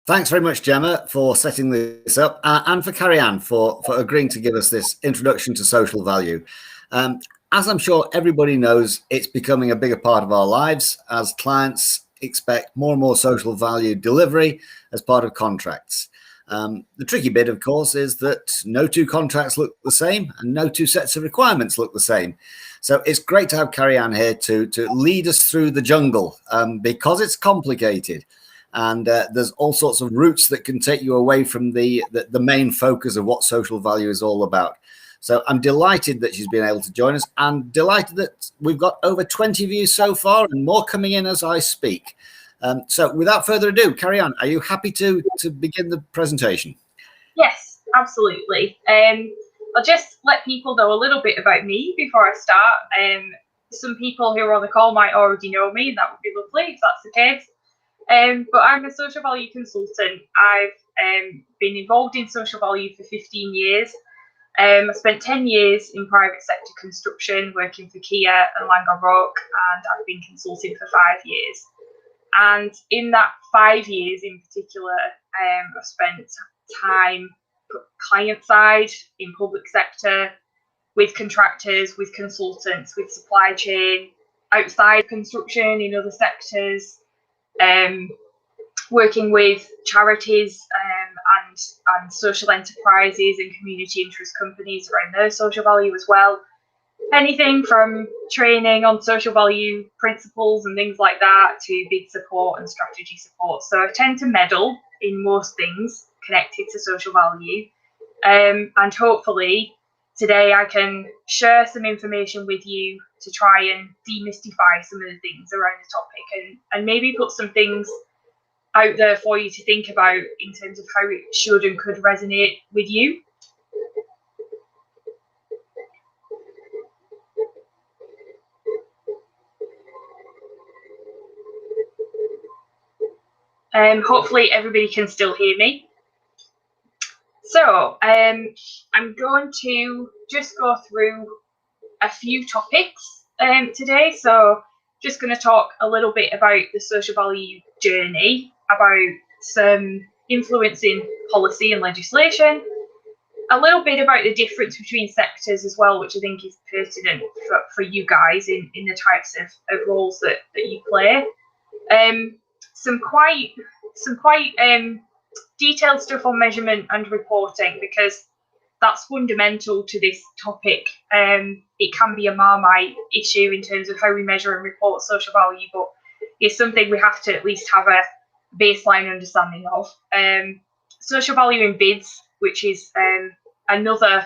Thanks very much, Gemma, for setting this up, and for Carrie-Anne for agreeing to give us this introduction to social value. As I'm sure everybody knows, it's becoming a bigger part of our lives as clients expect more and more social value delivery as part of contracts. The tricky bit, of course, is that no two contracts look the same and no two sets of requirements look the same. So it's great to have Carrie-Anne here to lead us through the jungle, because it's complicated. And there's all sorts of routes that can take you away from the main focus of what social value is all about. So I'm delighted that she's been able to join us, and delighted that we've got over 20 views so far and more coming in as I speak. So without further ado, Carrie-Anne, are you happy to begin the presentation? Yes, absolutely. I'll just let people know a little bit about me before I start. Some people who are on the call might already know me, and that would be lovely if that's the case. But I'm a social value consultant. I've been involved in social value for 15 years. I spent 10 years in private sector construction, working for Kia and Laing O'Rourke, and I've been consulting for 5 years. And in that 5 years in particular, I've spent time client side, in public sector, with contractors, with consultants, with supply chain, outside construction, in other sectors, working with charities and social enterprises and community interest companies around their social value as well. Anything from training on social value principles and things like that to bid support and strategy support. So I tend to meddle in most things connected to social value. And hopefully today I can share some information with you to try and demystify some of the things around the topic, and maybe put some things out there for you to think about in terms of how it should and could resonate with you. Hopefully everybody can still hear me. So I'm going to just go through a few topics today. So just going to talk a little bit about the social value journey, about some influencing policy and legislation, a little bit about the difference between sectors as well, which I think is pertinent for you guys in the types of roles that you play. Some quite detailed stuff on measurement and reporting, because that's fundamental to this topic. It can be a Marmite issue in terms of how we measure and report social value, but it's something we have to at least have a baseline understanding of. Social value in bids, which is another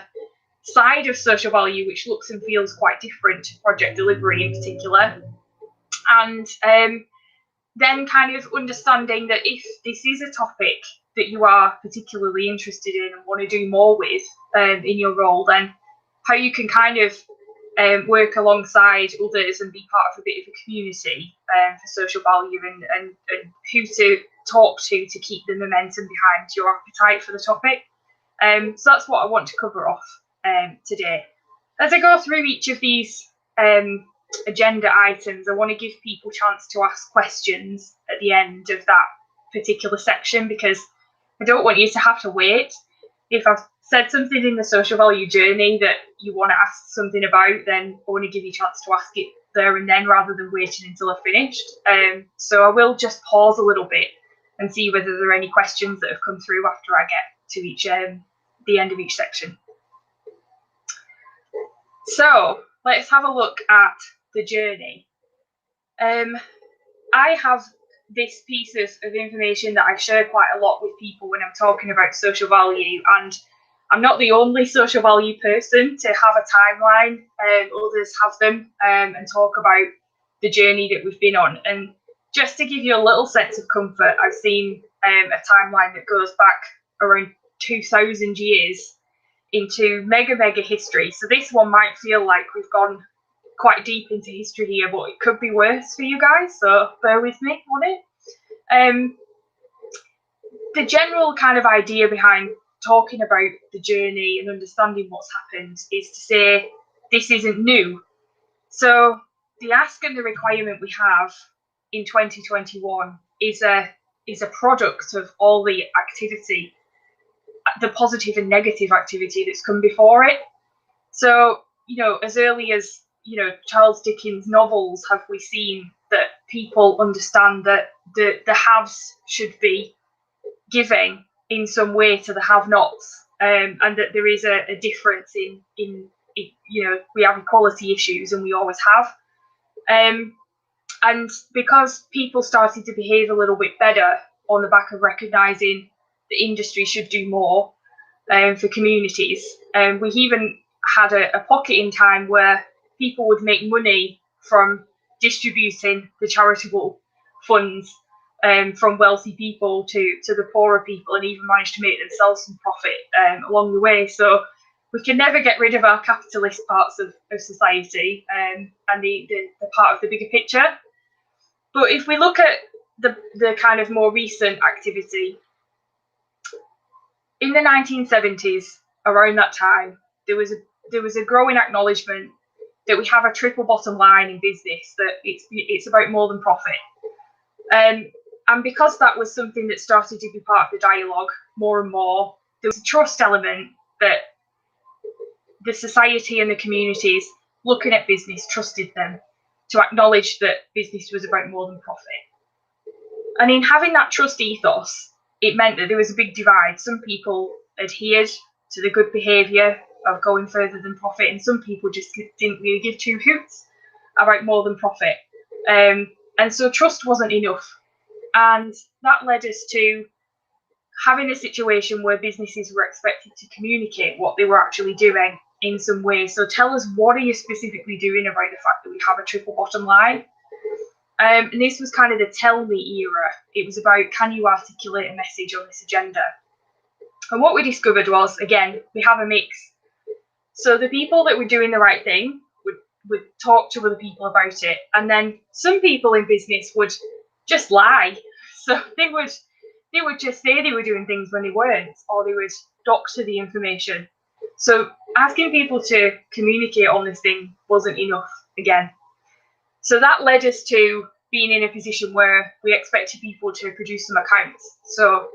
side of social value, which looks and feels quite different to project delivery in particular. And then kind of understanding that if this is a topic that you are particularly interested in and want to do more with in your role, then how you can kind of work alongside others and be part of a bit of a community for social value, and who to talk to keep the momentum behind your appetite for the topic. So that's what I want to cover off today. As I go through each of these agenda items, I want to give people a chance to ask questions at the end of that particular section, because I don't want you to have to wait. If I've said something in the social value journey that you want to ask something about, then I want to give you a chance to ask it there and then, rather than waiting until I've finished. So I will just pause a little bit and see whether there are any questions that have come through after I get to each the end of each section. So let's have a look at the journey. I have this piece of information that I share quite a lot with people when I'm talking about social value, and I'm not the only social value person to have a timeline. Others have them and talk about the journey that we've been on. And just to give you a little sense of comfort, I've seen a timeline that goes back around 2,000 years into mega history. So this one might feel like we've gone quite deep into history here, but it could be worse for you guys, so bear with me on it. The general kind of idea behind talking about the journey and understanding what's happened is to say this isn't new. So the ask and the requirement we have in 2021 is a is a product of all the activity, the positive and negative activity that's come before it. So, as early as, Charles Dickens' novels have we seen that people understand that the haves should be giving in some way to the have-nots, and that there is a difference in we have equality issues, and we always have. And because people started to behave a little bit better on the back of recognising the industry should do more for communities, we've even had a pocket in time where people would make money from distributing the charitable funds from wealthy people to the poorer people, and even managed to make themselves some profit along the way. So we can never get rid of our capitalist parts of society and the part of the bigger picture. But if we look at the kind of more recent activity, in the 1970s, around that time, there was a growing acknowledgement that we have a triple bottom line in business, that it's about more than profit. And because that was something that started to be part of the dialogue more and more, there was a trust element that the society and the communities looking at business trusted them to acknowledge that business was about more than profit. And in having that trust ethos, it meant that there was a big divide. Some people adhered to the good behaviour of going further than profit, and some people just didn't really give two hoots about more than profit. And so trust wasn't enough. And that led us to having a situation where businesses were expected to communicate what they were actually doing in some way. So tell us, what are you specifically doing about the fact that we have a triple bottom line? And this was kind of the tell me era. It was about, can you articulate a message on this agenda? And what we discovered was, again, we have a mix. So the people that were doing the right thing would talk to other people about it. And then some people in business would just lie. So they would just say they were doing things when they weren't, or they would doctor the information. So asking people to communicate on this thing wasn't enough again. So that led us to being in a position where we expected people to produce some accounts. So,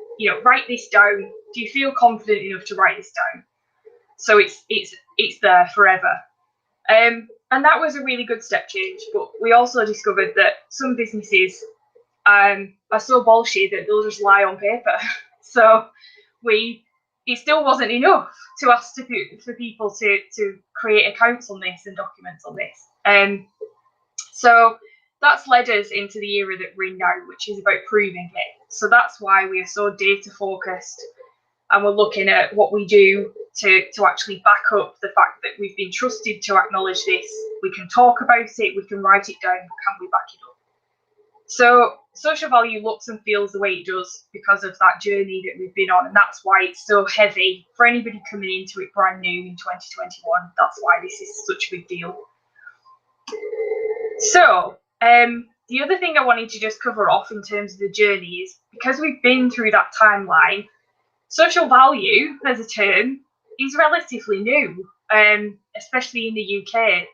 write this down. Do you feel confident enough to write this down? So it's there forever. And that was a really good step change. But we also discovered that some businesses are so bullshit that they'll just lie on paper. So it still wasn't enough to ask for people to create accounts on this and documents on this. So that's led us into the era that we're in now, which is about proving it. So that's why we are so data focused, and we're looking at what we do to actually back up the fact that we've been trusted to acknowledge this. We can talk about it, we can write it down, but can we back it up? So social value looks and feels the way it does because of that journey that we've been on, and that's why it's so heavy for anybody coming into it brand new in 2021. That's why this is such a big deal. So the other thing I wanted to just cover off in terms of the journey is, because we've been through that timeline, social value as a term is relatively new, especially in the UK.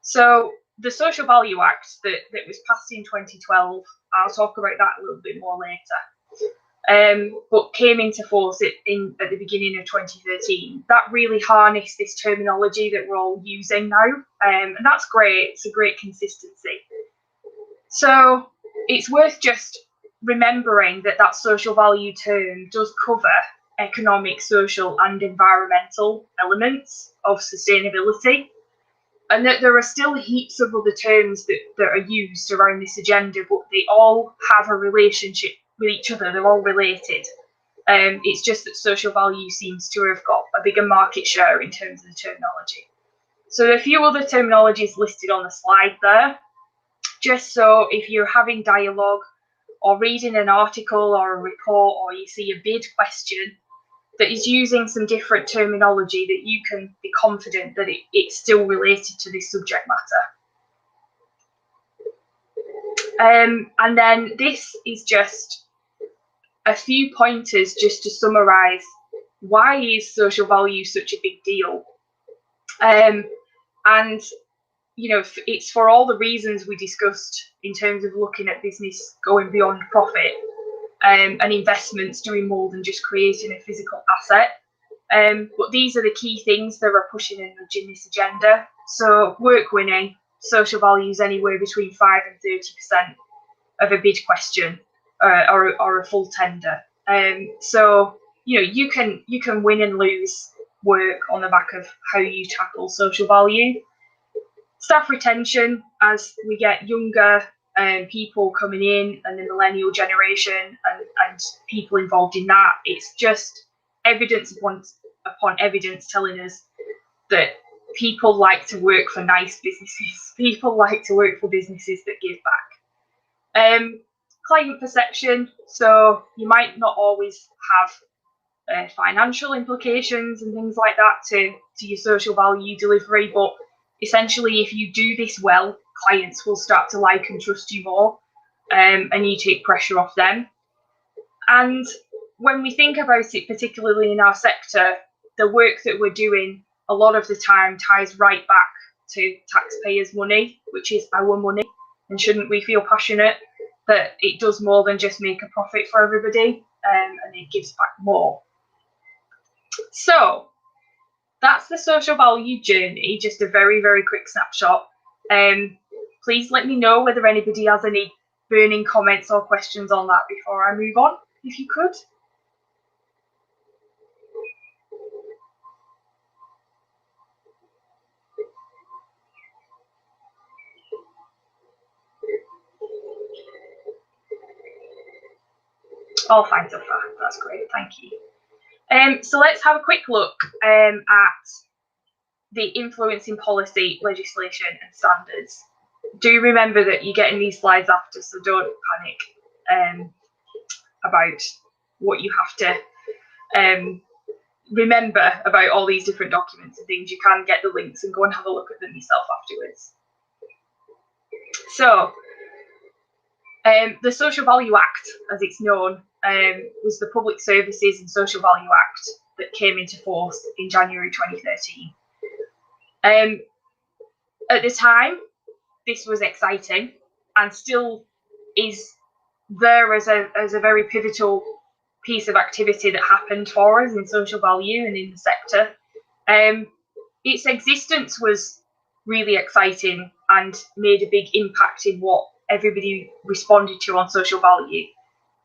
So the Social Value Act that was passed in 2012, I'll talk about that a little bit more later, but came into force at the beginning of 2013. That really harnessed this terminology that we're all using now, and that's great. It's a great consistency. So it's worth just remembering that social value term does cover economic, social, and environmental elements of sustainability, and that there are still heaps of other terms that are used around this agenda, but they all have a relationship with each other. They're all related. It's just that social value seems to have got a bigger market share in terms of the terminology. So there are a few other terminologies listed on the slide there, just so if you're having dialogue or reading an article or a report, or you see a bid question that is using some different terminology, that you can be confident that it's still related to this subject matter. And then this is just a few pointers just to summarise, why is social value such a big deal? And it's for all the reasons we discussed in terms of looking at business going beyond profit. and investments doing more than just creating a physical asset. But these are the key things that are pushing and nudging this agenda. So work winning, social values anywhere between 5 and 30% of a bid question or a full tender. So you can win and lose work on the back of how you tackle social value. Staff retention, as we get younger people coming in and the millennial generation and people involved in that, it's just evidence upon evidence telling us that people like to work for nice businesses. People like to work for businesses that give back. Client perception, so you might not always have financial implications and things like that to your social value delivery, but essentially if you do this well, clients will start to like and trust you more, and you take pressure off them. And when we think about it, particularly in our sector, the work that we're doing a lot of the time ties right back to taxpayers' money, which is our money. And shouldn't we feel passionate that it does more than just make a profit for everybody, and it gives back more? So that's the social value journey, just a very, very quick snapshot. Please let me know whether anybody has any burning comments or questions on that before I move on, if you could. All fine so far. That's great. Thank you. So let's have a quick look at the influencing policy, legislation and standards. Do remember that you're getting these slides after, so don't panic about what you have to remember about all these different documents and things. You can get the links and go and have a look at them yourself afterwards. So the Social Value Act, as it's known, was the Public Services and Social Value Act that came into force in January 2013. At the time, this was exciting and still is there as a very pivotal piece of activity that happened for us in social value and in the sector. Its existence was really exciting and made a big impact in what everybody responded to on social value.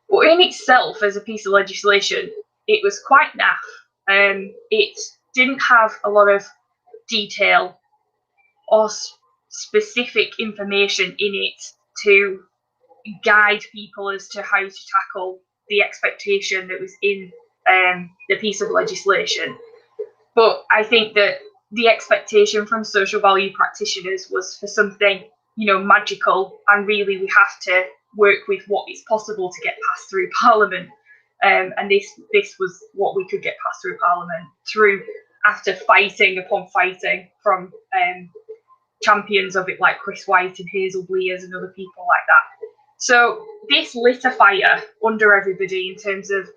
But in itself, as a piece of legislation, it was quite naff. It didn't have a lot of detail or specific information in it to guide people as to how to tackle the expectation that was in the piece of legislation. But I think that the expectation from social value practitioners was for something, magical, and really we have to work with what is possible to get passed through Parliament. And this was what we could get passed through Parliament through after fighting upon fighting from champions of it like Chris White and Hazel Blears and other people like that. So this lit a fire under everybody in terms of,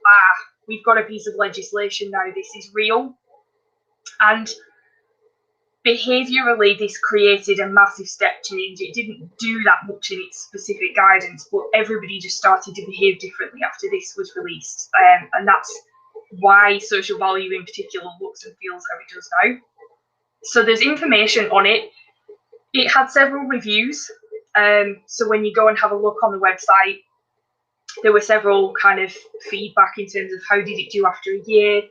we've got a piece of legislation now, this is real. And behaviourally, this created a massive step change. It didn't do that much in its specific guidance, but everybody just started to behave differently after this was released. And that's why social value in particular looks and feels how it does now. So there's information on it. It had several reviews. So when you go and have a look on the website, there were several kind of feedback in terms of how did it do after a year,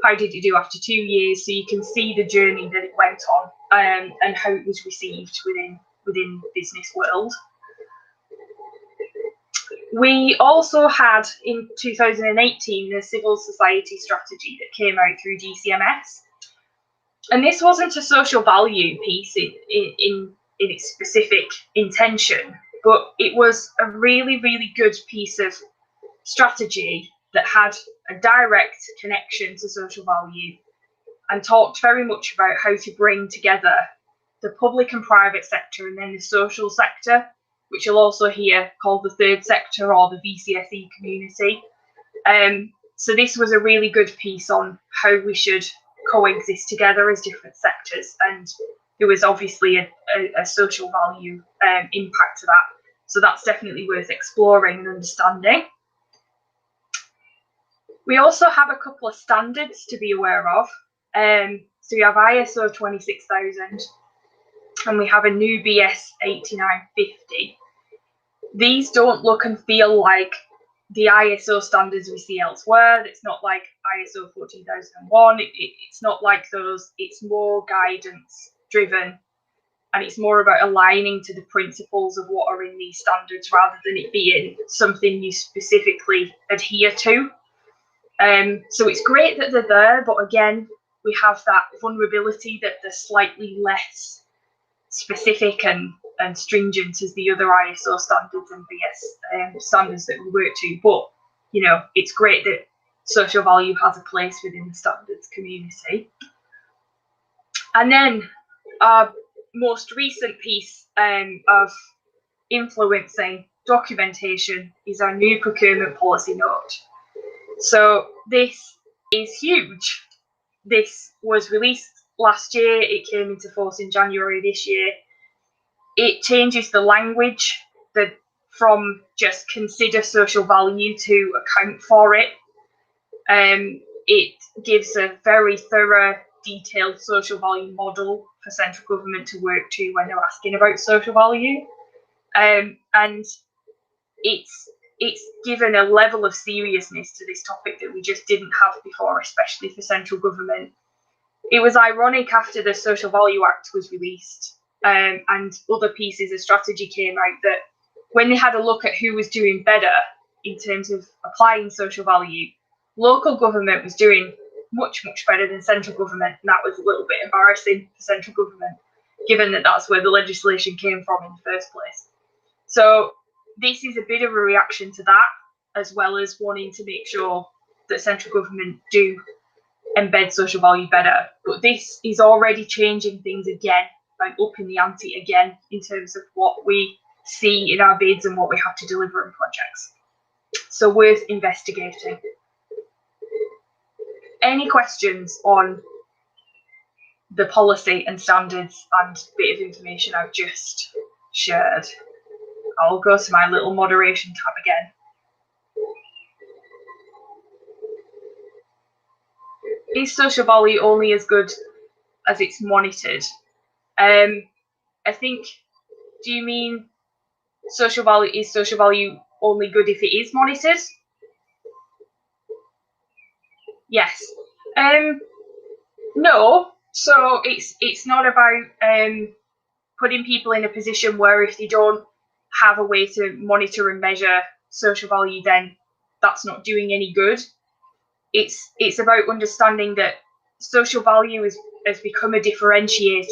how did it do after 2 years, so you can see the journey that it went on, and how it was received within business world. We also had in 2018 the civil society strategy that came out through DCMS, and this wasn't a social value piece in its specific intention, but it was a really, really good piece of strategy that had a direct connection to social value and talked very much about how to bring together the public and private sector and then the social sector, which you'll also hear called the third sector or the VCSE community. So this was a really good piece on how we should coexist together as different sectors, and there was obviously a social value impact to that. So that's definitely worth exploring and understanding. We also have a couple of standards to be aware of. So we have ISO 26000 and we have a new BS 8950. These don't look and feel like the ISO standards we see elsewhere. It's not like ISO 14001. It's not like those. It's more guidance driven, and it's more about aligning to the principles of what are in these standards rather than it being something you specifically adhere to. So it's great that they're there, but again, we have that vulnerability that they're slightly less specific and stringent as the other ISO standards and BS standards that we work to. But, you know, it's great that social value has a place within the standards community. And then our most recent piece of influencing documentation is our new procurement policy note. So this is huge. This was released last year. It came into force in January this year. It changes the language from just consider social value to account for it. It gives a very thorough, detailed social value model for central government to work to when they're asking about social value. And it's given a level of seriousness to this topic that we just didn't have before, especially for central government. It was ironic after the Social Value Act was released and other pieces of strategy came out that when they had a look at who was doing better in terms of applying social value, local government was doing much, much better than central government. And that was a little bit embarrassing for central government, given that that's where the legislation came from in the first place. So this is a bit of a reaction to that, as well as wanting to make sure that central government do embed social value better. But this is already changing things again, like upping the ante again in terms of what we see in our bids and what we have to deliver in projects. So worth investigating. Any questions on the policy and standards and bit of information I've just shared? I'll go to my little moderation tab again. Is social value only as good as it's monitored? I think, do you mean social value, is social value only good if it is monitored? Yes. No. So it's not about putting people in a position where if they don't have a way to monitor and measure social value, then that's not doing any good. It's about understanding that social value has become a differentiator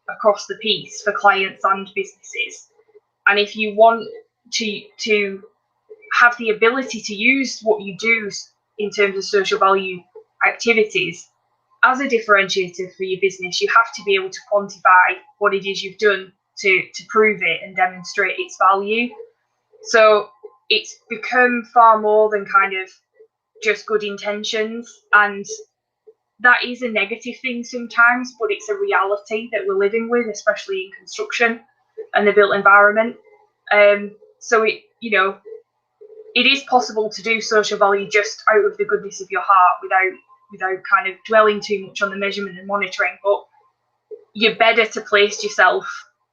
across the piece for clients and businesses. And if you want to have the ability to use what you do in terms of social value activities as a differentiator for your business, you have to be able to quantify what it is you've done to prove it and demonstrate its value. So it's become far more than kind of just good intentions, and that is a negative thing sometimes, but it's a reality that we're living with, especially in construction and the built environment. So it is possible to do social value just out of the goodness of your heart without kind of dwelling too much on the measurement and monitoring, but you're better to place yourself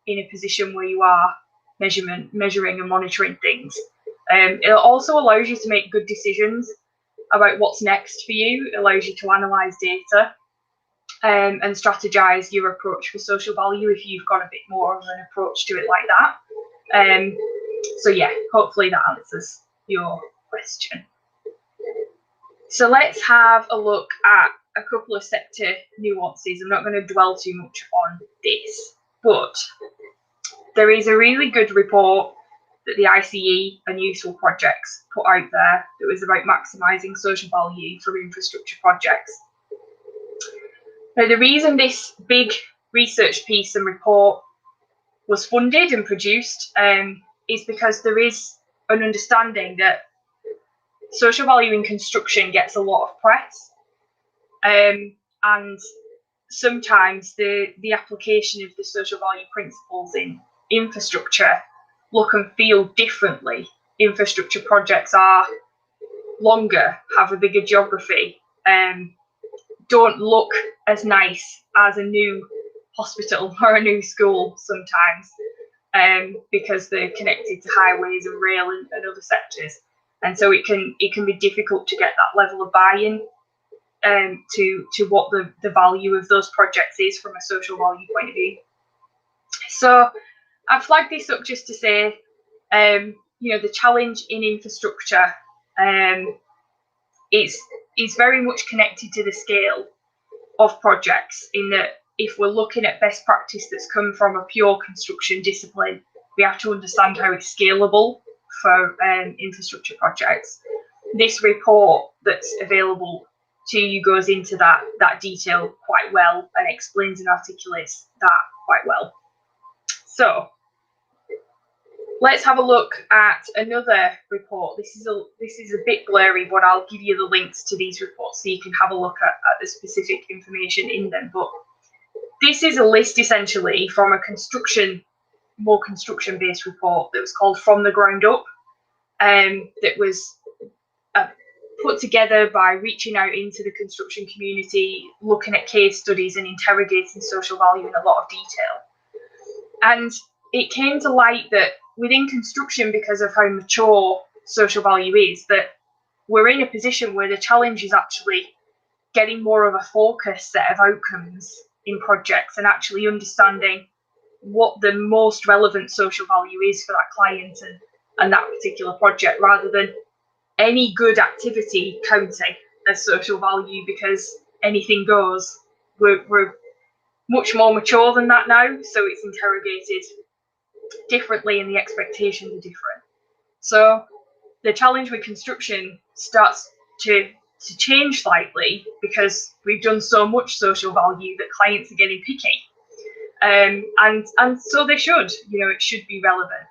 in a position where you are measuring and monitoring things. It also allows you to make good decisions about what's next for you. It allows you to analyse data and strategize your approach for social value if you've got a bit more of an approach to it like that. So yeah, hopefully that answers your question. So let's have a look at a couple of sector nuances. I'm not going to dwell too much on this, but there is a really good report that the ICE and Useful Projects put out there that was about maximising social value for infrastructure projects. Now, the reason this big research piece and report was funded and produced is because there is an understanding that social value in construction gets a lot of press, and sometimes the application of the social value principles in infrastructure look and feel differently. Infrastructure projects are longer, have a bigger geography, don't look as nice as a new hospital or a new school sometimes, because they're connected to highways and rail and other sectors, and so it can be difficult to get that level of buy-in to what the value of those projects is from a social value point of view. So I flagged this up just to say, the challenge in infrastructure is very much connected to the scale of projects, in that if we're looking at best practice that's come from a pure construction discipline, we have to understand how it's scalable for infrastructure projects. This report that's available to you goes into that detail quite well and explains and articulates that quite well. So let's have a look at another report. This is a bit blurry, but I'll give you the links to these reports so you can have a look at the specific information in them. But this is a list essentially from a more construction-based report that was called From the Ground Up, that was put together by reaching out into the construction community, looking at case studies and interrogating social value in a lot of detail. And it came to light that within construction, because of how mature social value is, that we're in a position where the challenge is actually getting more of a focused set of outcomes in projects and actually understanding what the most relevant social value is for that client and that particular project, rather than any good activity counting as social value because anything goes. We're much more mature than that now, so it's interrogated differently and the expectations are different. So the challenge with construction starts to change slightly because we've done so much social value that clients are getting picky, and so they should. It should be relevant.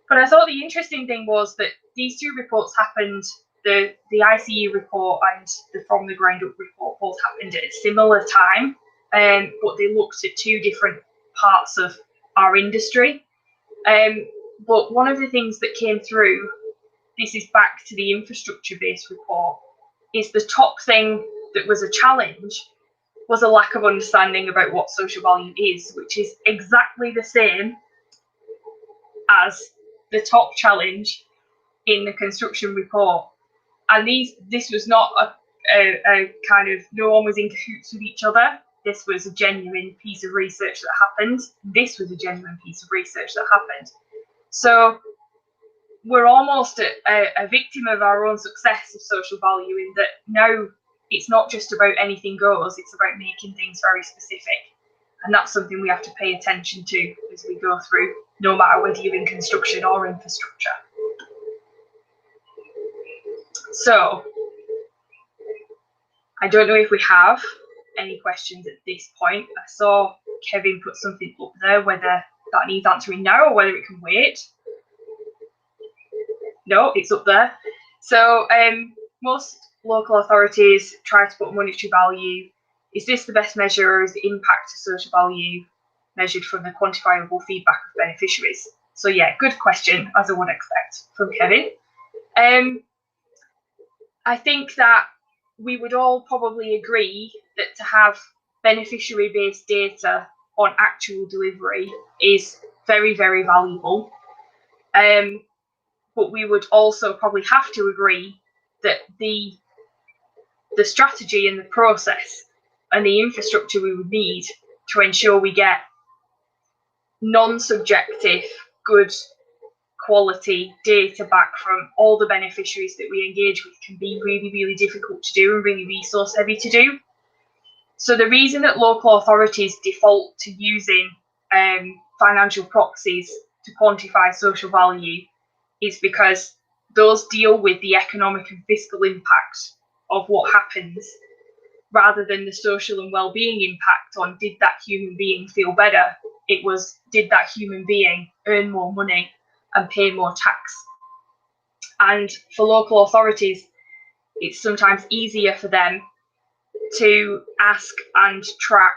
But I thought the interesting thing was that these two reports happened, the ICE report and the From the Ground Up report both happened at a similar time, but they looked at two different parts of our industry. But one of the things that came through, this is back to the infrastructure-based report, is the top thing that was a challenge was a lack of understanding about what social value is, which is exactly the same as the top challenge in the construction report. And this was not a kind of, no one was in cahoots with each other. This was a genuine piece of research that happened. This was a genuine piece of research that happened. So we're almost a victim of our own success of social value, in that now it's not just about anything goes, it's about making things very specific. And that's something we have to pay attention to as we go through, no matter whether you're in construction or infrastructure. So I don't know if we have any questions at this point. I saw Kevin put something up there, whether that needs answering now or whether it can wait. No, it's up there. So most local authorities try to put monetary value. Is this the best measure, or is the impact of social value measured from the quantifiable feedback of beneficiaries? So yeah, good question, as I would expect from Kevin. I think that we would all probably agree that to have beneficiary-based data on actual delivery is very, very valuable. But we would also probably have to agree that the strategy and the process and the infrastructure we would need to ensure we get non-subjective, good quality data back from all the beneficiaries that we engage with can be really, really difficult to do and really resource heavy to do. So the reason that local authorities default to using financial proxies to quantify social value is because those deal with the economic and fiscal impact of what happens, rather than the social and well-being impact on did that human being feel better. It was, did that human being earn more money and pay more tax? And for local authorities, it's sometimes easier for them to ask and track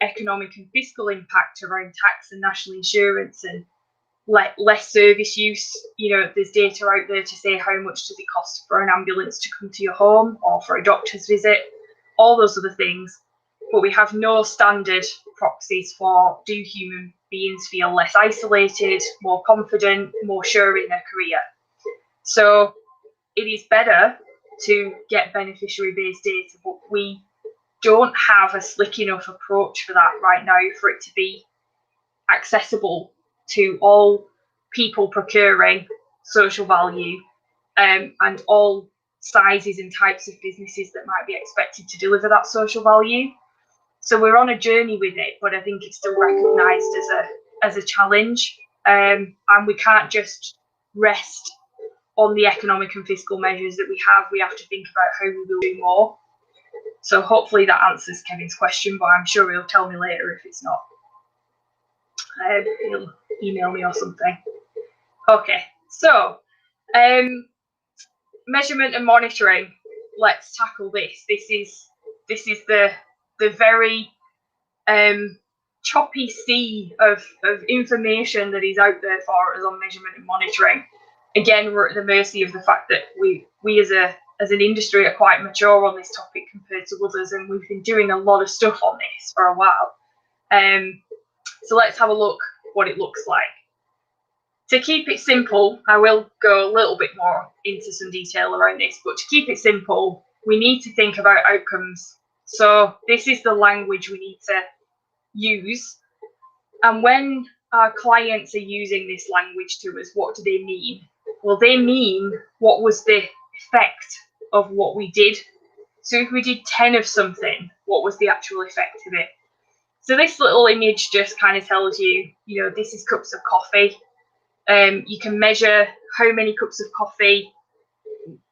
economic and fiscal impact around tax and national insurance and less service use. You know, there's data out there to say how much does it cost for an ambulance to come to your home or for a doctor's visit, all those other things. But we have no standard proxies for do human beings feel less isolated, more confident, more sure in their career. So it is better to get beneficiary-based data, but we don't have a slick enough approach for that right now for it to be accessible to all people procuring social value, and all sizes and types of businesses that might be expected to deliver that social value. So we're on a journey with it, but I think it's still recognised as a challenge, and we can't just rest on the economic and fiscal measures that we have. We have to think about how we will do more. So hopefully that answers Kevin's question, but I'm sure he'll tell me later if it's not. He'll email me or something. Okay, so measurement and monitoring. Let's tackle this. This is the very choppy sea of information that is out there for us on measurement and monitoring. Again, we're at the mercy of the fact that we as an industry are quite mature on this topic compared to others, and we've been doing a lot of stuff on this for a while. So let's have a look what it looks like. To keep it simple, I will go a little bit more into some detail around this, but to keep it simple, we need to think about outcomes. So this is the language we need to use. And when our clients are using this language to us, what do they mean? Well, they mean what was the effect of what we did. So if we did 10 of something, what was the actual effect of it? So this little image just kind of tells you, you know, this is cups of coffee. You can measure how many cups of coffee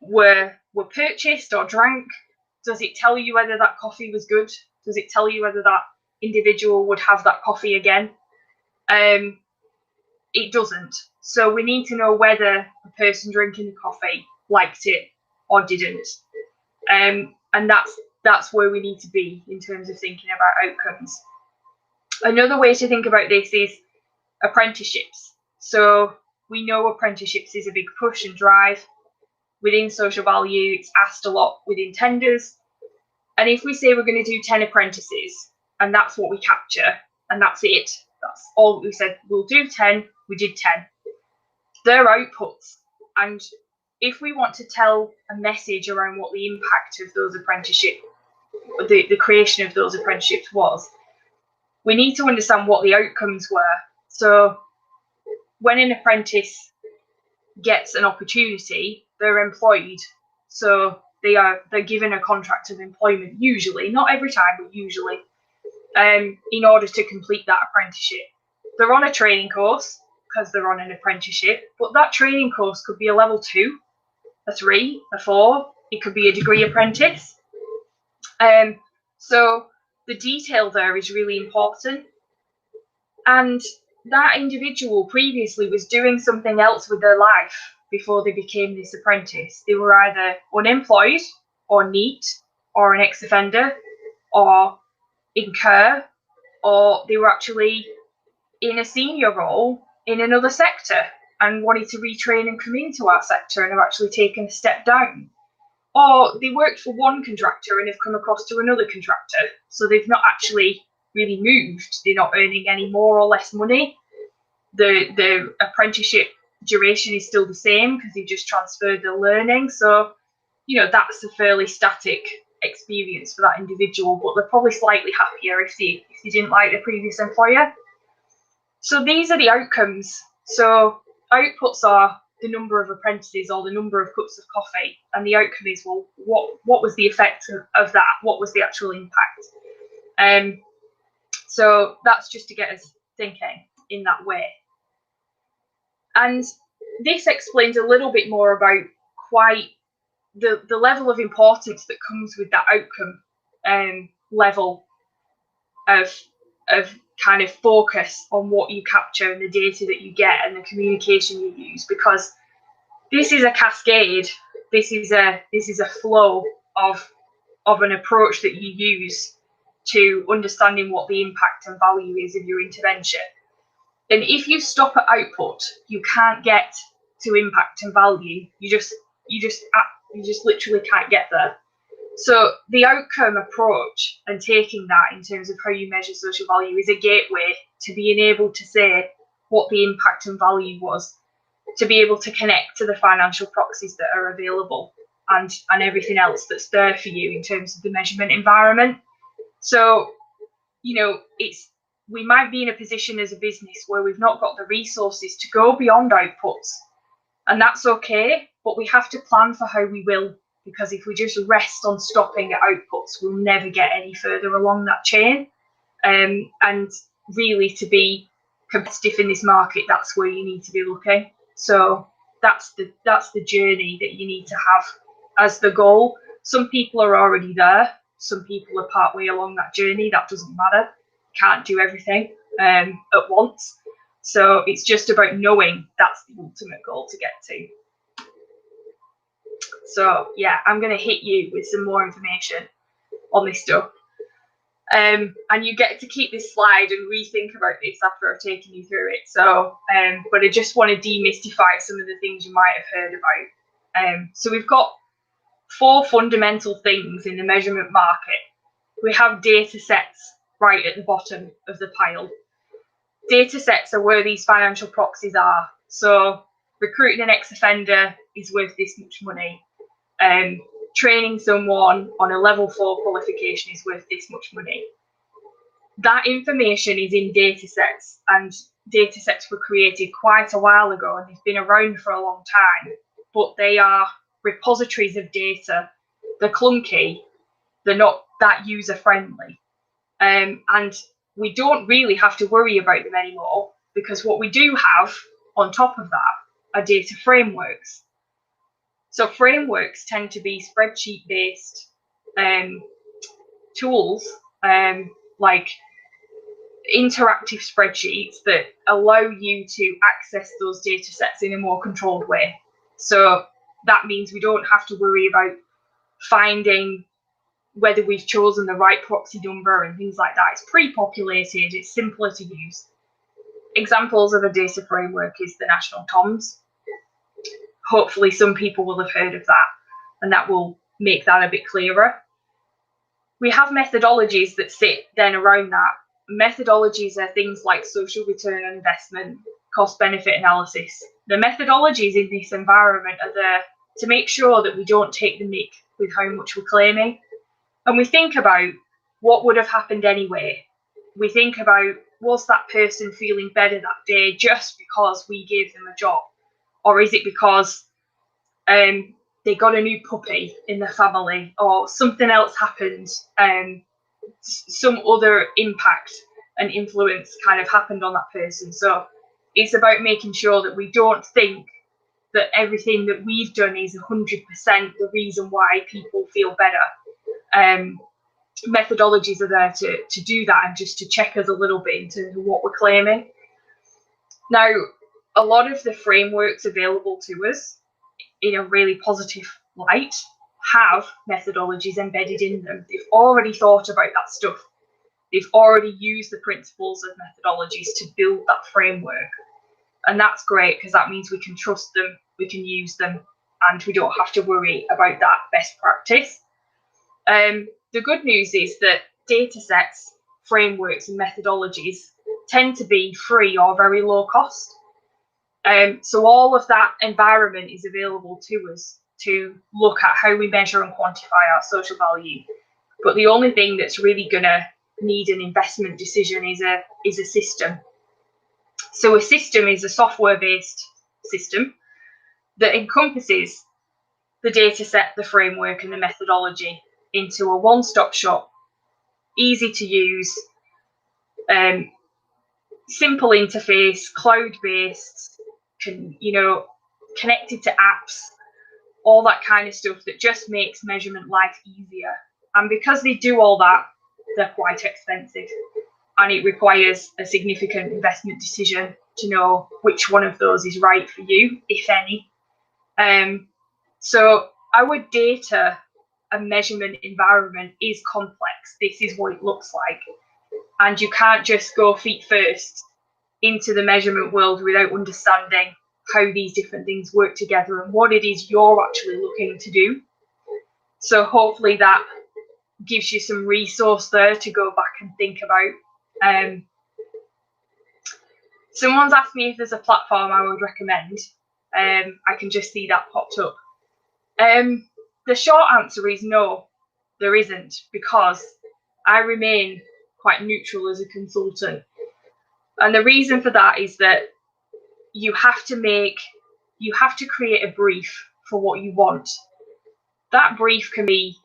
were purchased or drank. Does it tell you whether that coffee was good? Does it tell you whether that individual would have that coffee again? It doesn't. So we need to know whether the person drinking the coffee liked it or didn't. And that's where we need to be in terms of thinking about outcomes. Another way to think about this is apprenticeships. So we know apprenticeships is a big push and drive within social value. It's asked a lot within tenders. And if we say we're going to do 10 apprentices and that's what we capture and that's it, that's all we said, we'll do 10, we did 10. They're outputs. And if we want to tell a message around what the impact of those apprenticeships, the creation of those apprenticeships was, we need to understand what the outcomes were. So when an apprentice gets an opportunity, they're employed. So they're given a contract of employment, usually, not every time, but usually, in order to complete that apprenticeship. They're on a training course because they're on an apprenticeship, but that training course could be a level 2, a 3, a 4. It could be a degree apprentice. So the detail there is really important. And that individual previously was doing something else with their life before they became this apprentice. They were either unemployed or NEET or an ex-offender or in care, or they were actually in a senior role in another sector and wanted to retrain and come into our sector and have actually taken a step down. Or they worked for one contractor and have come across to another contractor. So they've not actually really moved. They're not earning any more or less money. The apprenticeship duration is still the same because they've just transferred their learning. So, you know, that's a fairly static experience for that individual, but they're probably slightly happier if they didn't like their previous employer. So these are the outcomes. So outputs are the number of apprentices or the number of cups of coffee, and the outcome is, well, what was the effect of that? What was the actual impact? So that's just to get us thinking in that way. And this explains a little bit more about quite the level of importance that comes with that outcome level of kind of focus on what you capture and the data that you get and the communication you use, because this is a cascade. This is a flow of an approach that you use to understanding what the impact and value is of your intervention. And if you stop at output, you can't get to impact and value. You just literally can't get there. So the outcome approach and taking that in terms of how you measure social value is a gateway to being able to say what the impact and value was, to be able to connect to the financial proxies that are available and everything else that's there for you in terms of the measurement environment. So, we might be in a position as a business where we've not got the resources to go beyond outputs, and that's okay, but we have to plan for how we will, because if we just rest on stopping at outputs, we'll never get any further along that chain. And really, to be competitive in this market, that's where you need to be looking. So that's the journey that you need to have as the goal. Some people are already there. Some people are partway along that journey. That doesn't matter. Can't do everything at once. So it's just about knowing that's the ultimate goal to get to. So yeah, I'm going to hit you with some more information on this stuff. And you get to keep this slide and rethink about this after I've taken you through it. So, but I just want to demystify some of the things you might have heard about. So we've got 4 fundamental things in the measurement market. We have data sets right at the bottom of the pile. Data sets are where these financial proxies are. So recruiting an ex-offender is worth this much money. Training someone on a level 4 qualification is worth this much money. That information is in data sets, and data sets were created quite a while ago and they've been around for a long time, but they are repositories of data. They're clunky, they're not that user friendly, and we don't really have to worry about them anymore, because what we do have on top of that are data frameworks. So frameworks tend to be spreadsheet based tools, like interactive spreadsheets that allow you to access those data sets in a more controlled way. So that means we don't have to worry about finding whether we've chosen the right proxy number and things like that. It's pre-populated, it's simpler to use. Examples of a data framework is the National TOMS. Hopefully some people will have heard of that, and that will make that a bit clearer. We have methodologies that sit then around that. Methodologies are things like social return on investment, cost benefit analysis. The methodologies in this environment are there to make sure that we don't take the mick with how much we're claiming. And we think about what would have happened anyway. We think about, was that person feeling better that day just because we gave them a job? Or is it because they got a new puppy in the family, or something else happened, some other impact and influence kind of happened on that person? So it's about making sure that we don't think that everything that we've done is 100% the reason why people feel better. Methodologies are there to do that and just to check us a little bit in terms of what we're claiming. Now, a lot of the frameworks available to us in a really positive light have methodologies embedded in them. They've already thought about that stuff. They've already used the principles of methodologies to build that framework. And that's great, because that means we can trust them, we can use them, and we don't have to worry about that best practice. The good news is that data sets, frameworks, and methodologies tend to be free or very low cost. So all of that environment is available to us to look at how we measure and quantify our social value. But the only thing that's really going to need an investment decision is a system. So a system is a software-based system that encompasses the data set, the framework, and the methodology into a one-stop shop, easy to use, simple interface, cloud-based, connected to apps, all that kind of stuff that just makes measurement life easier. And because they do all that, they're quite expensive, and it requires a significant investment decision to know which one of those is right for you, if any. So our data and measurement environment is complex. This is what it looks like. And you can't just go feet first into the measurement world without understanding how these different things work together and what it is you're actually looking to do. So hopefully that gives you some resource there to go back and think about. Someone's asked me if there's a platform I would recommend. I can just see that popped up. The short answer is no, there isn't, because I remain quite neutral as a consultant. And the reason for that is that you have to create a brief for what you want. That brief can be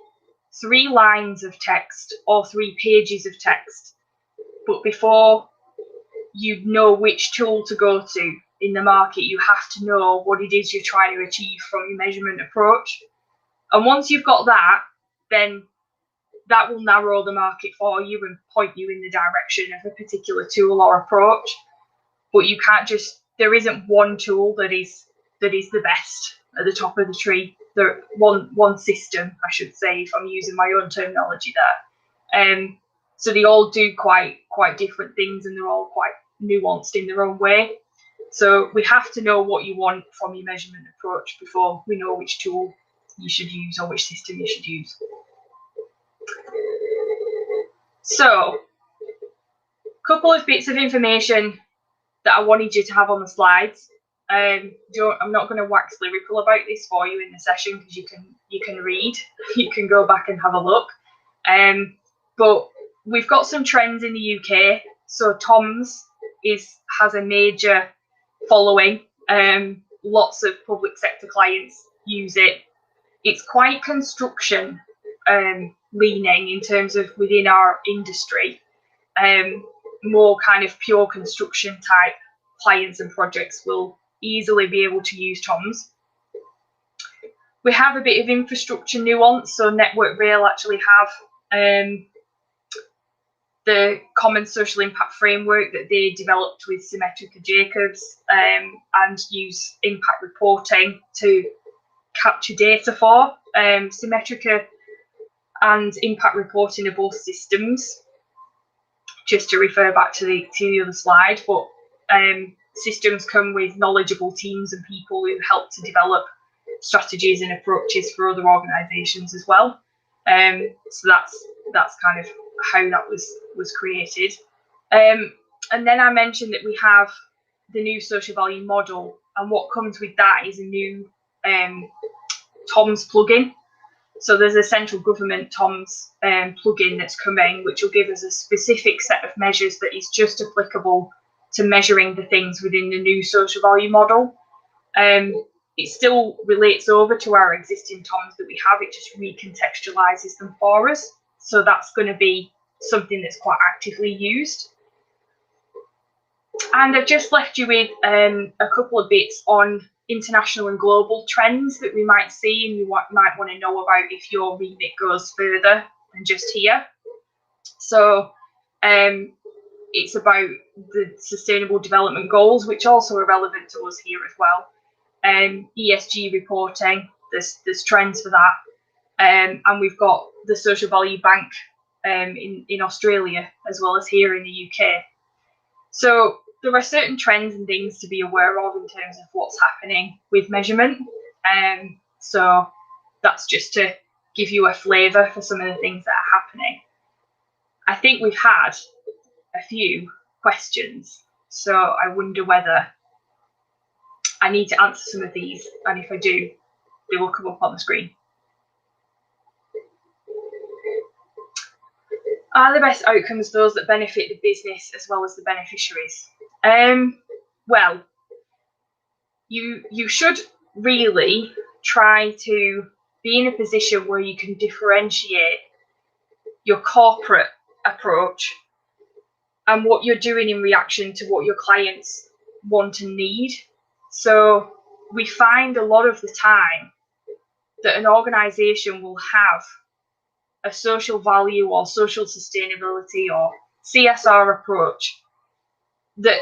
3 lines of text or 3 pages of text. But before you know which tool to go to in the market, you have to know what it is you're trying to achieve from your measurement approach. And once you've got that, then that will narrow the market for you and point you in the direction of a particular tool or approach. But you can't just, there isn't one tool that is the best at the top of the tree. There one system, I should say, if I'm using my own terminology there. So they all do quite different things, and they're all quite nuanced in their own way. So we have to know what you want from your measurement approach before we know which tool you should use or which system you should use. So, a couple of bits of information that I wanted you to have on the slides. I'm not going to wax lyrical about this for you in the session, because you can read, you can go back and have a look. But we've got some trends in the UK. So TOMS has a major following. Lots of public sector clients use it. It's quite construction leaning in terms of within our industry. More kind of pure construction type clients and projects will easily be able to use TOMS. We have a bit of infrastructure nuance. So Network Rail actually have the Common Social Impact Framework that they developed with Symmetrica Jacobs, and use impact reporting to capture data for. Symmetrica and impact reporting are both systems, just to refer back to the other slide, but systems come with knowledgeable teams and people who help to develop strategies and approaches for other organisations as well. So that's kind of how that was created. And then I mentioned that we have the new social value model, and what comes with that is a new TOMS plugin. So there's a central government TOMS plugin that's coming, which will give us a specific set of measures that is just applicable to measuring the things within the new social value model. It still relates over to our existing TOMS that we have, it just recontextualizes them for us. So that's going to be something that's quite actively used. And I've just left you with a couple of bits on international and global trends that we might see and you might want to know about if your remit goes further than just here. So it's about the Sustainable Development Goals, which also are relevant to us here as well. ESG reporting, there's trends for that. And we've got the Social Value Bank in Australia, as well as here in the UK. So there are certain trends and things to be aware of in terms of what's happening with measurement. So that's just to give you a flavour for some of the things that are happening. I think we've had a few questions, so I wonder whether I need to answer some of these, and if I do, they will come up on the screen. Are the best outcomes those that benefit the business as well as the beneficiaries? Well, you should really try to be in a position where you can differentiate your corporate approach and what you're doing in reaction to what your clients want and need. So we find a lot of the time that an organisation will have a social value or social sustainability or CSR approach that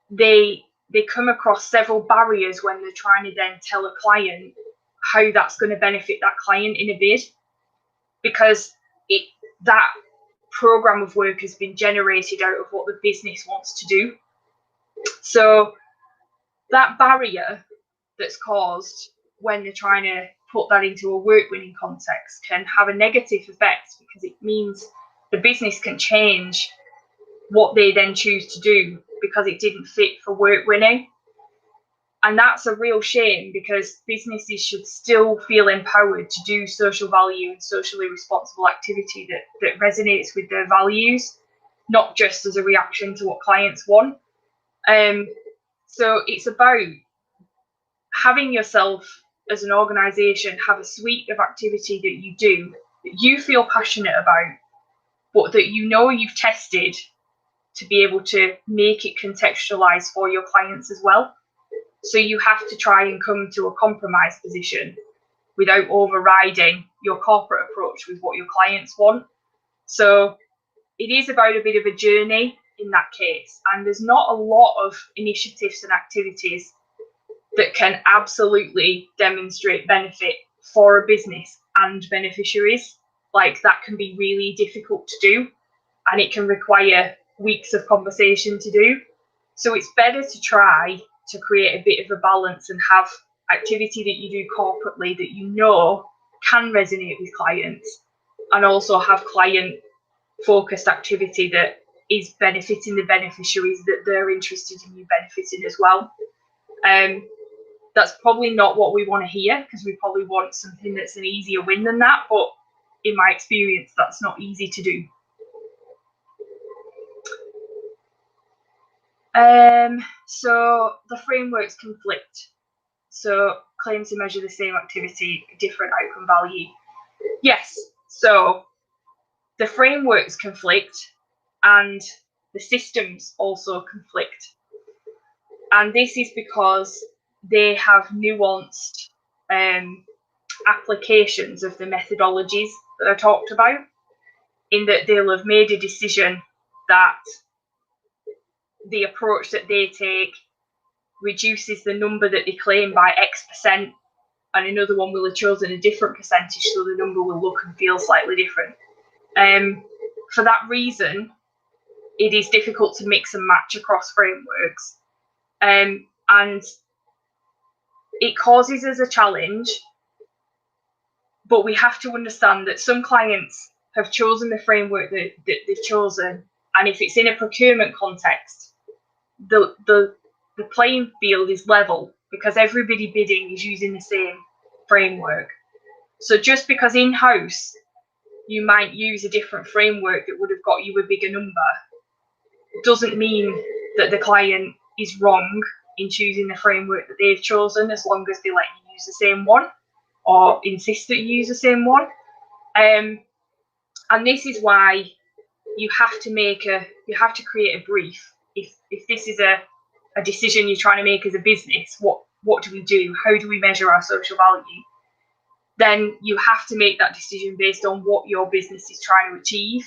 they come across several barriers when they're trying to then tell a client how that's going to benefit that client in a bid, because that program of work has been generated out of what the business wants to do. So that barrier that's caused when they're trying to put that into a work winning context can have a negative effect, because it means the business can change what they then choose to do because it didn't fit for work winning. And that's a real shame, because businesses should still feel empowered to do social value and socially responsible activity that resonates with their values, not just as a reaction to what clients want. So it's about having yourself as an organisation have a suite of activity that you do that you feel passionate about, but that you know you've tested to be able to make it contextualised for your clients as well. So you have to try and come to a compromise position without overriding your corporate approach with what your clients want. So it is about a bit of a journey in that case. And there's not a lot of initiatives and activities that can absolutely demonstrate benefit for a business and beneficiaries. Like, that can be really difficult to do, and it can require weeks of conversation to do. So it's better to try to create a bit of a balance and have activity that you do corporately that you know can resonate with clients, and also have client focused activity that is benefiting the beneficiaries that they're interested in you benefiting as well. That's probably not what we want to hear, because we probably want something that's an easier win than that, but in my experience, that's not easy to do. So the frameworks conflict. So claim to measure the same activity, different outcome value. Yes, so the frameworks conflict and the systems also conflict. And this is because they have nuanced applications of the methodologies that I talked about, in that they'll have made a decision that the approach that they take reduces the number that they claim by X%, and another one will have chosen a different percentage, so the number will look and feel slightly different. For that reason, it is difficult to mix and match across frameworks, and it causes us a challenge. But we have to understand that some clients have chosen the framework that they've chosen, and if it's in a procurement context, the playing field is level, because everybody bidding is using the same framework. So just because in-house you might use a different framework that would have got you a bigger number, doesn't mean that the client is wrong in choosing the framework that they've chosen, as long as they let you use the same one or insist that you use the same one. And this is why you have to create a brief. If this is a decision you're trying to make as a business, what do we do? How do we measure our social value? Then you have to make that decision based on what your business is trying to achieve.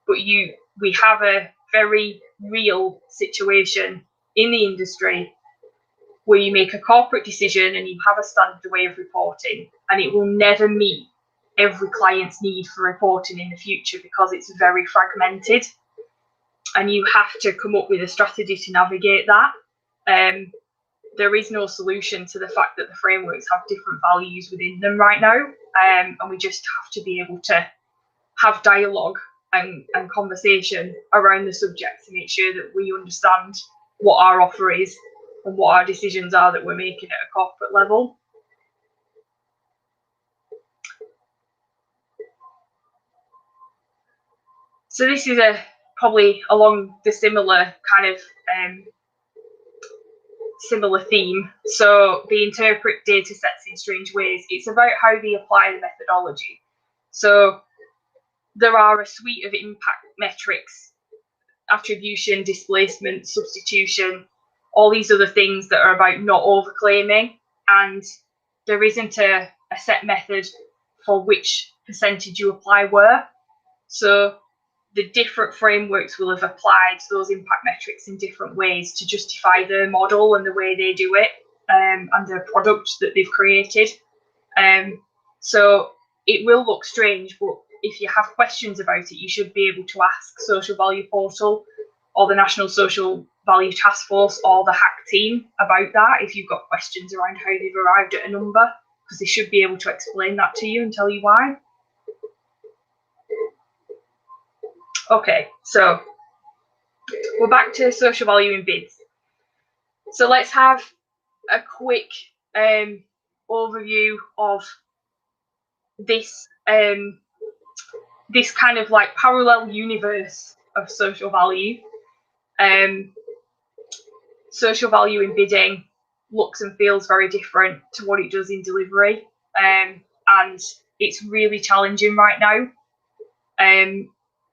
But we have a very real situation in the industry where you make a corporate decision and you have a standard way of reporting, and it will never meet every client's need for reporting in the future, because it's very fragmented, and you have to come up with a strategy to navigate that. There is no solution to the fact that the frameworks have different values within them right now, and we just have to be able to have dialogue and conversation around the subject to make sure that we understand what our offer is and what our decisions are that we're making at a corporate level. So this is probably along the similar kind of similar theme. So they interpret data sets in strange ways. It's about how they apply the methodology. So there are a suite of impact metrics, attribution, displacement, substitution, all these other things that are about not overclaiming, and there isn't a set method for which percentage you apply where. So the different frameworks will have applied those impact metrics in different ways to justify their model and the way they do it, and their product that they've created. So it will look strange, but if you have questions about it, you should be able to ask Social Value Portal or the National Social Value Task Force or the hack team about that if you've got questions around how they've arrived at a number, because they should be able to explain that to you and tell you why. Okay, so we're back to social value in bids. So let's have a quick overview of this this kind of like parallel universe of social value. Social value in bidding looks and feels very different to what it does in delivery, and it's really challenging right now.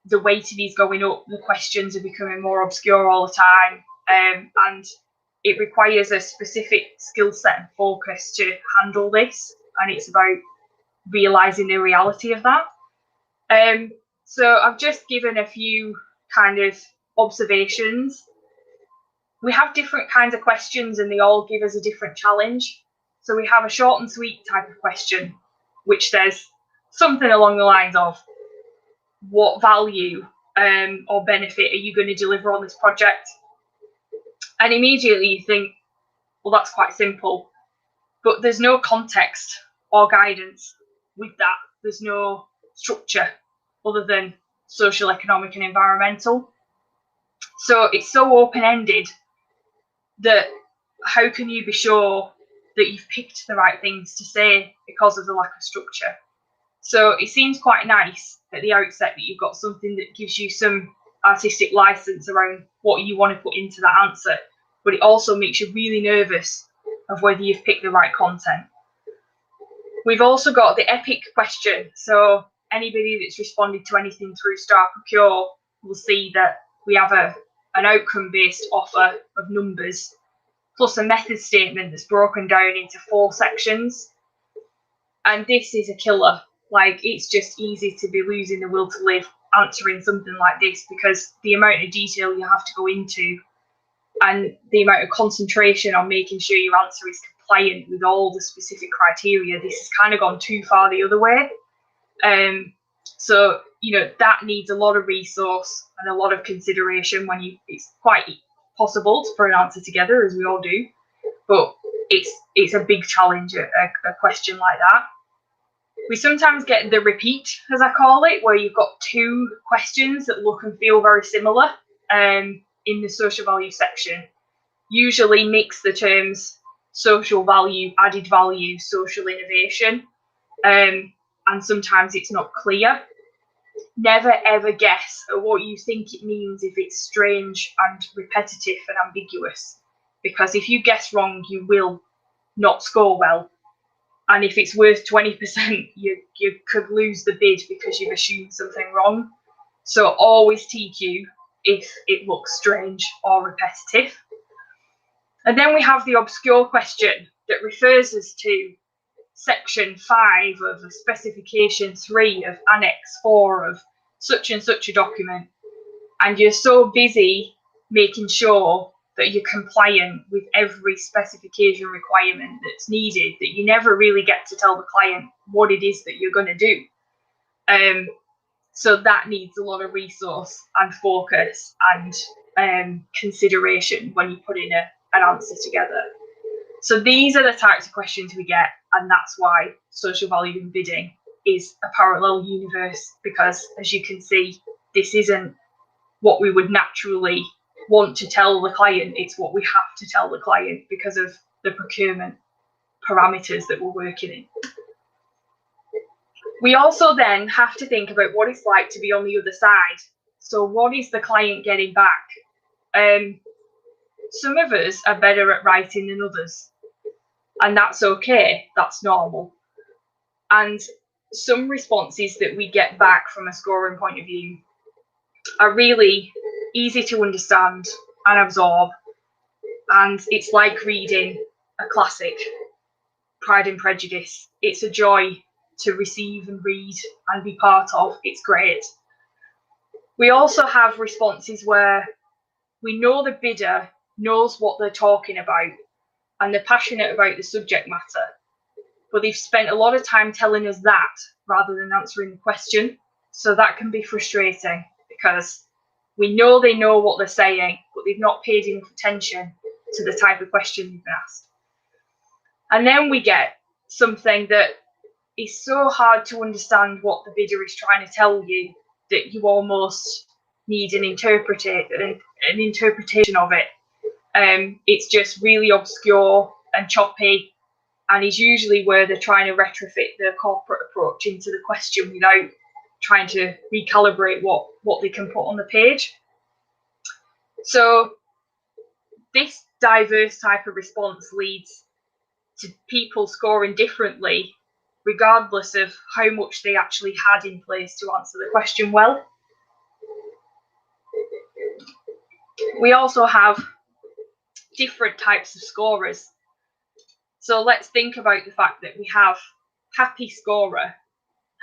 The weighting is going up, the questions are becoming more obscure all the time, and it requires a specific skill set and focus to handle this, and it's about realising the reality of that. So I've just given a few kind of observations. We have different kinds of questions and they all give us a different challenge. So we have a short and sweet type of question, which says something along the lines of, what value or benefit are you going to deliver on this project? And immediately you think, well, that's quite simple, but there's no context or guidance with that. There's no structure other than social, economic and environmental. So it's so open-ended that how can you be sure that you've picked the right things to say because of the lack of structure? So it seems quite nice at the outset that you've got something that gives you some artistic license around what you want to put into that answer, but it also makes you really nervous of whether you've picked the right content. We've also got the epic question. So anybody that's responded to anything through Star Procure will see that we have an outcome-based offer of numbers, plus a method statement that's broken down into 4 sections. And this is a killer. Like, it's just easy to be losing the will to live answering something like this, because the amount of detail you have to go into and the amount of concentration on making sure your answer is compliant with all the specific criteria, this has kind of gone too far the other way. So, you know, that needs a lot of resource and a lot of consideration when it's quite possible to put an answer together, as we all do, but it's a big challenge, a question like that. We sometimes get the repeat, as I call it, where you've got 2 questions that look and feel very similar in the social value section. Usually mix the terms social value, added value, social innovation, and sometimes it's not clear. Never ever guess at what you think it means if it's strange and repetitive and ambiguous, because if you guess wrong, you will not score well. And if it's worth 20%, you could lose the bid because you've assumed something wrong. So always TQ if it looks strange or repetitive. And then we have the obscure question that refers us to section 5 of specification 3 of annex 4 of such and such a document. And you're so busy making sure that you're compliant with every specification requirement that's needed that you never really get to tell the client what it is that you're going to do. So that needs a lot of resource and focus and consideration when you put in an answer together. So these are the types of questions we get, and that's why social value in bidding is a parallel universe, because as you can see, this isn't what we would naturally want to tell the client, it's what we have to tell the client because of the procurement parameters that we're working in. We also then have to think about what it's like to be on the other side. So what is the client getting back? Some of us are better at writing than others, and that's okay, that's normal. And some responses that we get back from a scoring point of view are really easy to understand and absorb, and it's like reading a classic, Pride and Prejudice. It's a joy to receive and read and be part of. It's great. We also have responses where we know the bidder knows what they're talking about and they're passionate about the subject matter, but they've spent a lot of time telling us that rather than answering the question. So that can be frustrating because We know they know what they're saying, but they've not paid enough attention to the type of question you've been asked. And then we get something that is so hard to understand what the bidder is trying to tell you that you almost need an interpretation of it. It's just really obscure and choppy, and is usually where they're trying to retrofit their corporate approach into the question without trying to recalibrate what they can put on the page. So this diverse type of response leads to people scoring differently, regardless of how much they actually had in place to answer the question well. We also have different types of scorers. So let's think about the fact that we have happy scorer.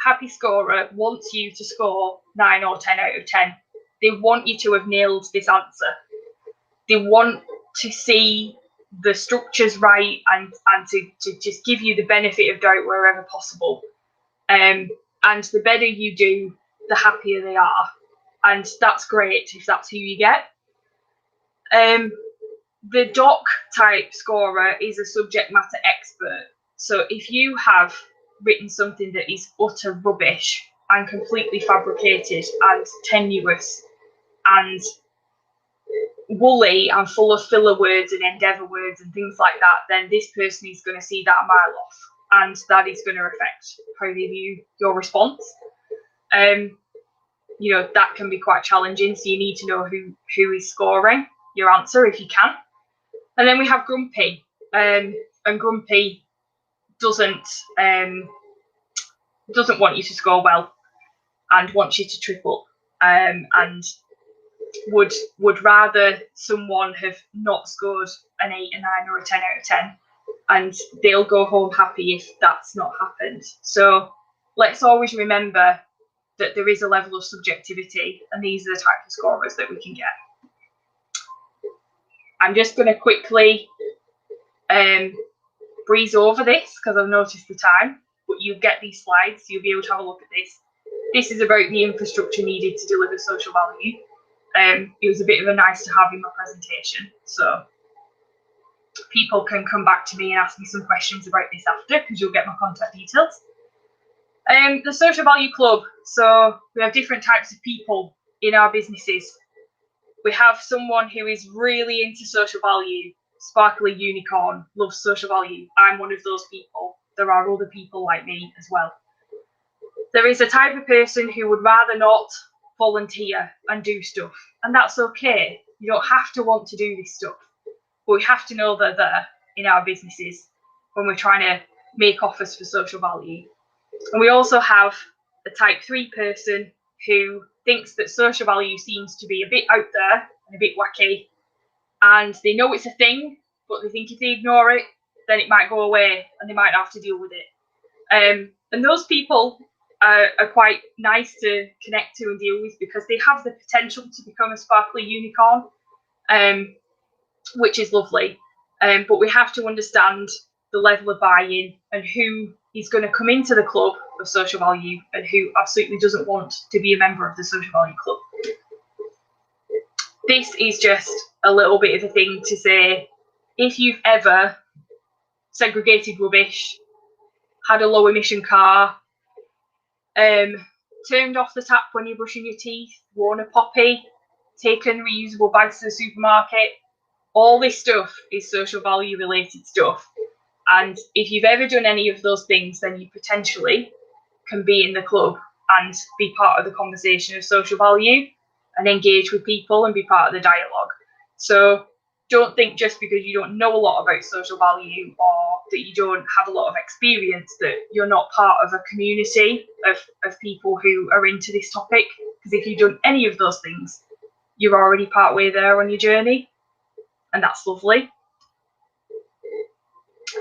Happy scorer wants you to score 9 or 10 out of 10. They want you to have nailed this answer. They want to see the structures right and to just give you the benefit of doubt wherever possible. And the better you do, the happier they are. And that's great if that's who you get. The doc type scorer is a subject matter expert. So if you have written something that is utter rubbish and completely fabricated and tenuous and woolly and full of filler words and endeavour words and things like that, then this person is going to see that a mile off, and that is going to affect how they view your response. That can be quite challenging, so you need to know who is scoring your answer if you can. And then we have grumpy, and grumpy doesn't want you to score well and wants you to trip up, and would rather someone have not scored an 8, a 9 or a 10 out of 10, and they'll go home happy if that's not happened. So let's always remember that there is a level of subjectivity, and these are the types of scorers that we can get. I'm just going to quickly breeze over this because I've noticed the time, but you'll get these slides, so you'll be able to have a look at this. This is about the infrastructure needed to deliver social value. It was a bit of a nice to have in my presentation, so people can come back to me and ask me some questions about this after, because you'll get my contact details. The social value club. So we have different types of people in our businesses. We have someone who is really into social value, sparkly unicorn, loves social value. I'm one of those people. There are other people like me as well. There is a type of person who would rather not volunteer and do stuff, and that's okay. You don't have to want to do this stuff, but we have to know that they're there in our businesses when we're trying to make offers for social value. And we also have a type 3 person who thinks that social value seems to be a bit out there and a bit wacky, and they know it's a thing, but they think if they ignore it, then it might go away and they might have to deal with it. And those people are quite nice to connect to and deal with, because they have the potential to become a sparkly unicorn, which is lovely. But we have to understand the level of buy-in and who is going to come into the club of social value and who absolutely doesn't want to be a member of the social value club. This is just a little bit of a thing to say, if you've ever segregated rubbish, had a low emission car, turned off the tap when you're brushing your teeth, worn a poppy, taken reusable bags to the supermarket, all this stuff is social value related stuff. And if you've ever done any of those things, then you potentially can be in the club and be part of the conversation of social value and engage with people and be part of the dialogue. So don't think just because you don't know a lot about social value or that you don't have a lot of experience that you're not part of a community of people who are into this topic. Because if you've done any of those things, you're already part way there on your journey, and that's lovely.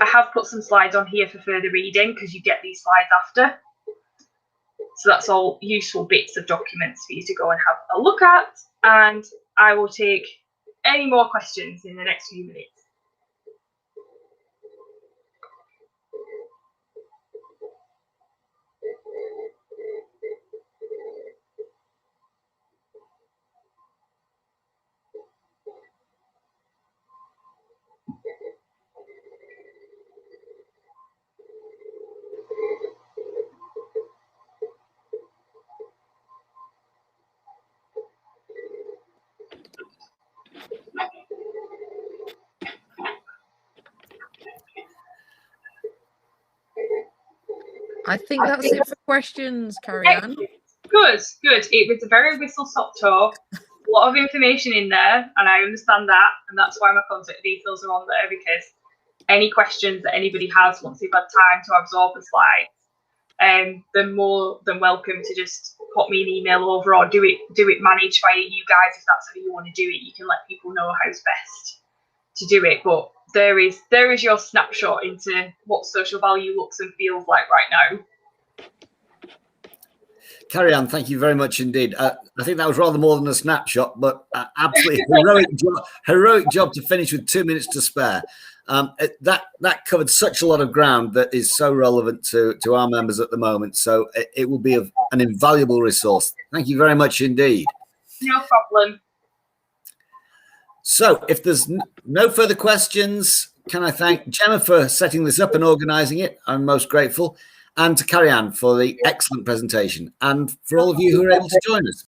I have put some slides on here for further reading because you get these slides after. So that's all useful bits of documents for you to go and have a look at, and I will take any more questions in the next few minutes. I think that's it for questions, Carrie Ann. Good. It was a very whistle-stop tour. A lot of information in there, and I understand that, and that's why my contact details are on there, because any questions that anybody has once they've had time to absorb the slides, they're more than welcome to just pop me an email over, or do it managed by you guys if that's how you want to do it. You can let people know how's best to do it, but there is your snapshot into what social value looks and feels like right now. Carrie Ann, thank you very much indeed. I think that was rather more than a snapshot, but absolutely heroic job to finish with 2 minutes to spare. That covered such a lot of ground that is so relevant to our members at the moment. So it will be an invaluable resource. Thank you very much indeed. No problem. So if there's no further questions, can I thank Gemma for setting this up and organising it? I'm most grateful. And to Carrie Ann for the excellent presentation, and for all of you who are able to join us.